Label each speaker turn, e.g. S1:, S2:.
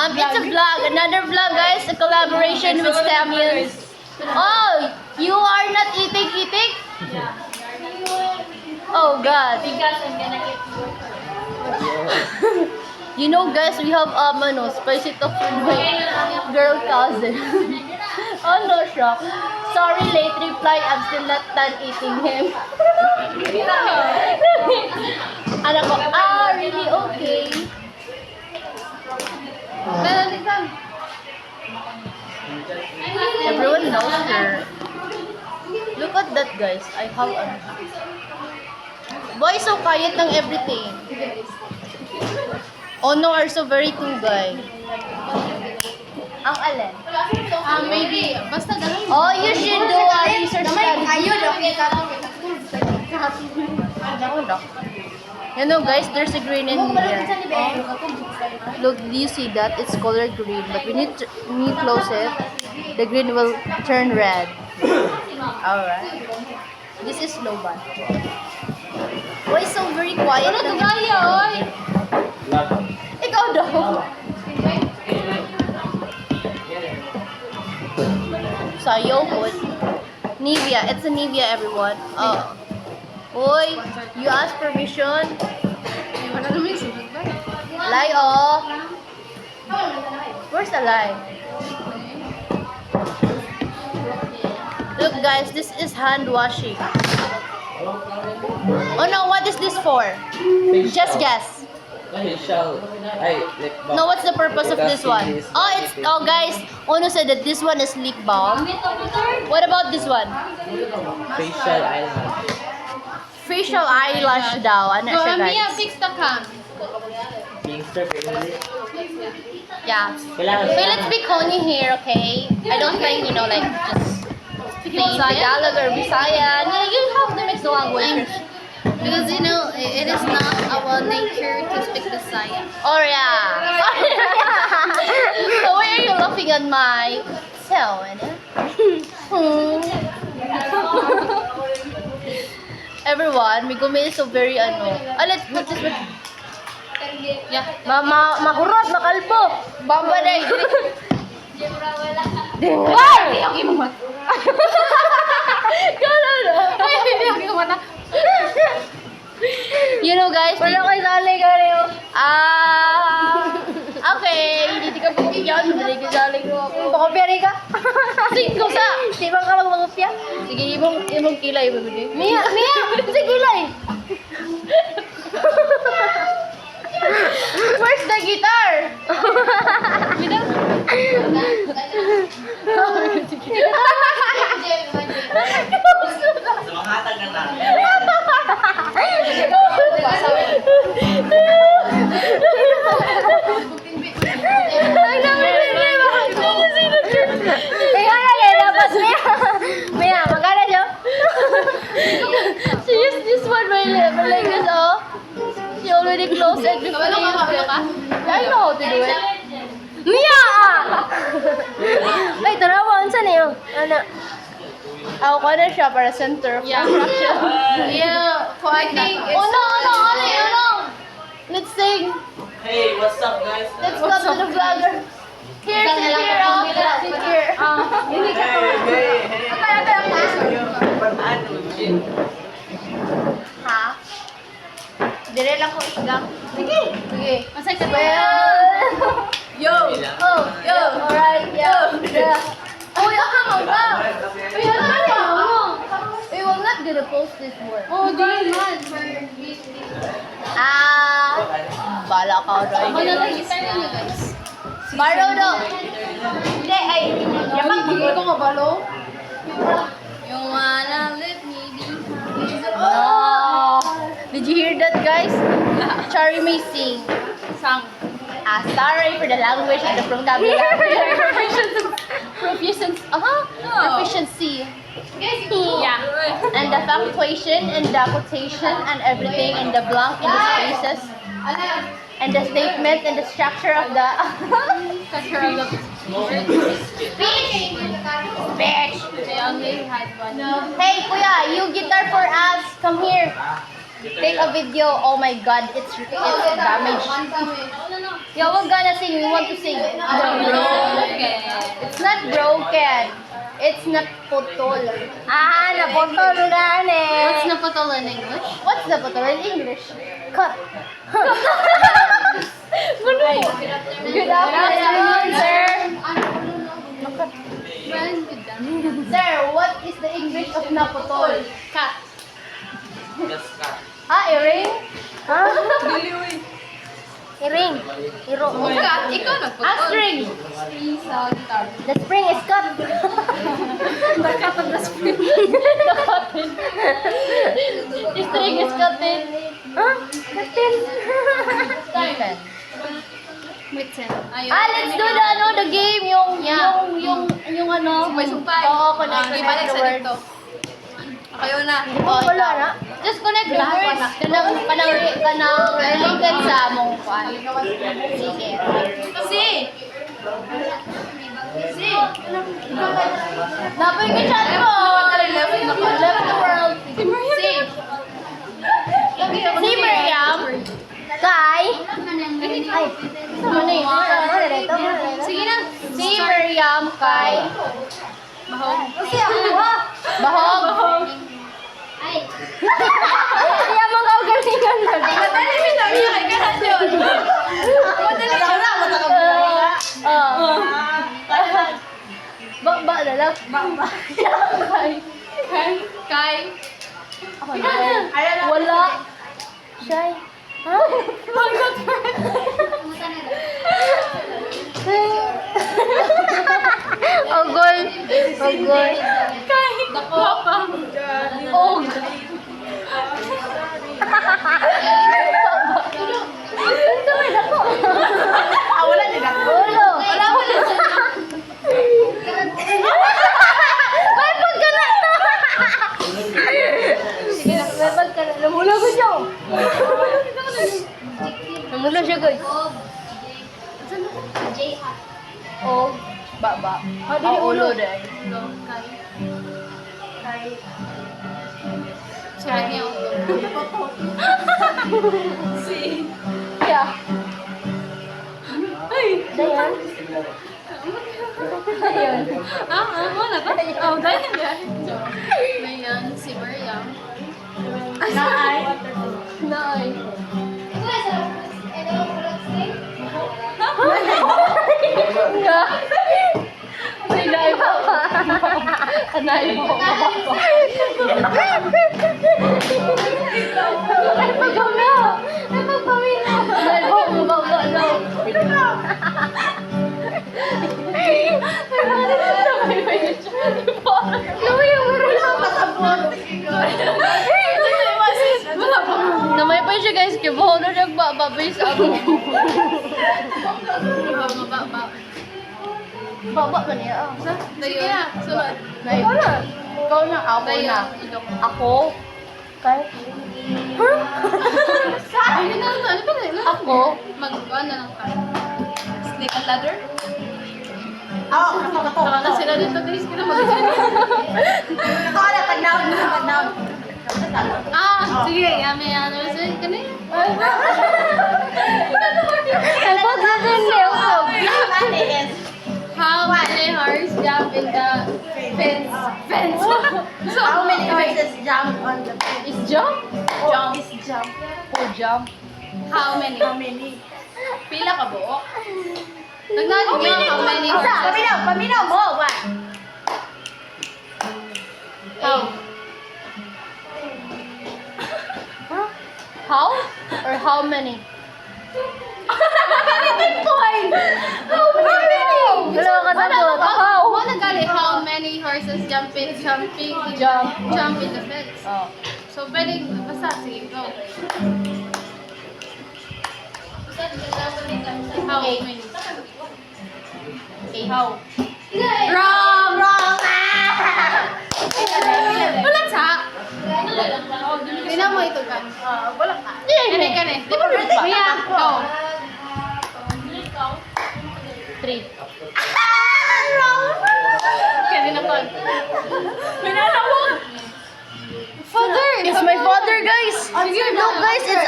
S1: It's a vlog. Another vlog, guys. A collaboration with Stamians. Oh, you are not eating?
S2: Yeah.
S1: Oh, God.
S2: Because I'm gonna eat
S1: You know, guys, we have spicy talk with my girl cousin. Oh, no, siya. Sorry, late reply. I'm still not done eating him. Anak ko, really? Okay. Everyone knows her. Look at that, guys. I have Boy, so quiet ng everything. Oh no, are so very cool, guy. Ang alin?
S2: maybe. Basta dahil.
S1: Oh, you should do a research study. You know, guys, there's a green in here. Look, do you see that? It's color green, but when you close it, the green will turn red. Alright. This is slow ban. Why so very quiet?
S2: Ano to gaya, oy?
S1: Ikaw daw. Sayo po. Nivea. It's a Nivea, everyone. Oh. Oy, you ask permission?
S2: Wala naman yung sunod ba?
S1: Lie, oh. Where's the lie? Look, guys, this is hand washing. Oh no, what is this for? Just guess. No, what's the purpose of this one? Oh, guys, Ono said that this one is lip balm. What about this one?
S3: Facial eyelash.
S1: Facial eyelash daw. Ano siya,
S2: Mia,
S1: guys?
S2: fix the cam.
S3: Gangster English.
S1: Yeah.
S3: Kailangan
S1: Okay, let's be Coney here, okay? I don't mind, like, just saying Tagalog or Bisaya. You have to mix the language.
S2: Because it is not our nature to speak Bisaya.
S1: Oh, yeah. So, why are you laughing at my sound? Everyone, may gumili so very let's put this one.
S2: Yeah.
S1: Mahurot, makalbo. Bamba na
S2: Why? Ang imo man.
S1: Kala na.
S2: Ay, hindi ang imo man.
S1: You know, guys, wala kay sali kayo. Okay, hindi ka bukyan, hindi ka sali ko ako. Pakopya rin ka? Sige, sa. Di ba ka magmagopya? Sige, imong kilay mo din. Mia, sige kilay. Where's the guitar?
S3: Sumakatag na tayo.
S1: She used this one my leg is she already closed it before you use it. I know how to do it. Mia! Ay, tarawa, unsa na yun? Ano? Ako ko na siya para center of attraction.
S2: Yeah, I think it's...
S1: Ano? Let's sing.
S3: Hey, what's up, guys?
S1: Let's go to the vlogger. Here, sit here. Ha? Dire lang ko isgang. Sige.
S2: Masay ka
S1: Yo. Alright, yo. Uy, ako ba? Uy, we will not gonna post this word.
S2: Oh, di man.
S1: Bala ka, Roy.
S2: Ako na lang isa niyo, guys.
S1: Baro, no. Hindi, ay. Yaman,
S2: Hindi ko mabalo. You wanna let me be.
S1: Oh. Did you hear that, guys? Chari may sing.
S2: Sang.
S1: Sorry for the language and the vocabulary. Proficiency.
S2: Yeah.
S1: And the punctuation and the quotation and everything and the blank in the spaces and the statement and the structure of the speech.
S2: They only had one.
S1: Hey, kuya, you guitar for us. Come here. Take a video. Oh my God, it's damaged. Yeah, wag gonna sing. We want to sing. It's not broken. It's not putol. Ah, naputol gani.
S2: What's naputol in English?
S1: What's the putol in English? Cut. Good afternoon, sir. Sir, what is the English of naputol?
S2: Cat.
S3: Just cut.
S1: Ah, earring? Huh? Earring. Iro.
S2: Cat. Ikaw nagputol.
S1: Ah, string.
S2: Sa guitar.
S1: The spring is cut.
S2: The cat of the spring.
S1: The cotton. The string is cotton. Huh? Cotton. Cotton.
S2: Wait, Sen.
S1: Ah, let's do the game, yung ano.
S2: Sumpay-sumpay.
S1: Oo, connect
S2: Ibalik
S1: the
S2: sa
S1: words.
S2: dito. Kayo na.
S1: Oh, wala na. Just connect the words. Kanang related sa mong kuan. Sige.
S2: Si. Si.
S1: Napay ka chat mo. Left the world.
S2: Si.
S1: Si Miriam. Kay. Ay.
S2: Sige na.
S1: Si Miriam kay.
S2: Bahog.
S1: Bahog. Ay. Kaya mga galingan na.
S2: Madali mo na niya. Kaya ganun yun. Madali ka na.
S1: Ba na lang.
S2: Kay.
S1: Wala. Shy. Ha? Ogol. Ogol.
S2: Kay. Dako pa.
S1: Og. Ito may dako.
S2: Wala din ako.
S1: Ulo.
S2: Wala.
S1: May pagkana to. Sige na, may pagkana. Namula ko siya. Namula siya, guys. Og. Ba. Ah, ulo din.
S2: Kay. Sarap niya ako. Si.
S1: Yeah.
S2: Ay.
S1: Dayan. Dayan.
S2: Wala ba? Oh, dahil yan. Dayan, si Miriam.
S1: Naay. Nga. Sinay mo pa. Anay mo. Ay, pagkama. Ay, pagpamina. Anay mo, mababa na. Namay pa siya guys, kibaho na nagbababay sa ako. Baba ba niya?
S2: Sige na, sunod.
S1: Ikaw na. Ikaw na. Ako na. Ako? Kay?
S2: Ay, ano ba?
S1: Ako?
S2: Mag-ano na lang ka. Snake and ladder? Nakaka sila dito guys. Kaya sige. Yami ano. Kani?
S1: Ay, pag natin
S2: How many horses jump in the fence? So,
S4: How many horses jump on the fence?
S1: Is jump?
S2: Jump.
S4: Is jump.
S1: Oh, jump.
S2: How many?
S4: How many?
S2: Pila ka buo? Nagnanin niya how many horses?
S4: Paminaw mo. What?
S2: How?
S1: How? Or how many? Wala ka sagot. How?
S2: Wala gali how many horses jumping
S1: Jump.
S2: in the fence.
S1: Oh.
S2: So, pwedeng, basta, sige, go. How many?
S1: How?
S2: Wrong! Wala sa. Tingnan mo ito kan.
S4: Wala ka.
S2: Kani. Di ba rin ba? Mia, go.
S1: 3.
S2: Kani na kon. Minala mo. Father!
S1: It's my father, guys. Look, guys, it's